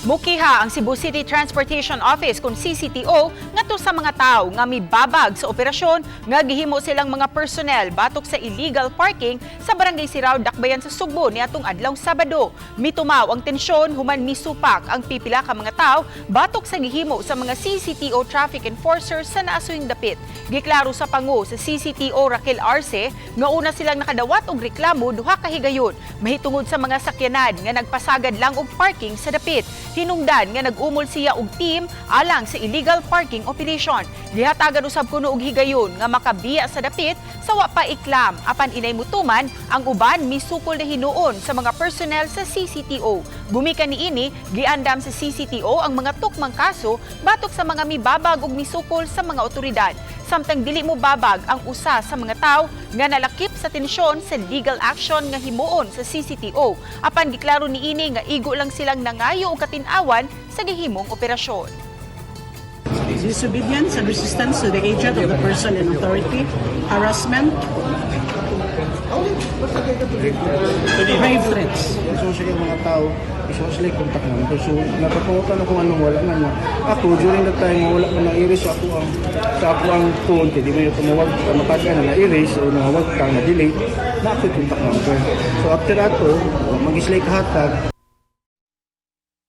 Mukiha ang Cebu City Transportation Office kung CCTO ngadto sa mga tawo nga mibabag sa operasyon nga gihimo silang mga personnel batok sa illegal parking sa Barangay Sirao, Dakbayan sa Sugbo niadtong adlawng Sabado. Mitumaw ang tensyon human misupak ang pipila ka mga tawo batok sa gihimo sa mga CCTO traffic enforcers sa naasuing dapit. Giklaro sa pangu sa CCTO Raquel Arce nga una silang nakadawat og reklamo duha ka higayon mahitungod sa mga sakyanan nga nagpasagad lang og parking sa dapit. Hinungdan nga nag-umol siya og team alang sa illegal parking operation. Gihatagan usab kuno og higayon nga makabiya sa dapit sa wa pa iklam apan inay mutuman ang uban misukol na hinuon sa mga personnel sa CCTO. Gumikan niini giandam sa CCTO ang mga tukmang kaso batok sa mga mibabag ug misukol sa mga otoridad. Samtang dili mo babag ang usa sa mga tawo nga nalakip sa tensyon sa legal action nga himuon sa CCTO. Apan giklaro niini nga igo lang silang nangayo og katin-awan sa gihimong operasyon. Disobedience and resistance to the agent of the person in authority, harassment, grave threats. So siya yung mga tao, sila contact namin. So natapungutan ako anong wala nga niya. Ako, during that time, wala ko na-erase ako ang phone. Kaya di mo yung tumawag, mataga na na-erase o nawag ka na-delete, na ako contact number. So after ato, mag-islay kahatag,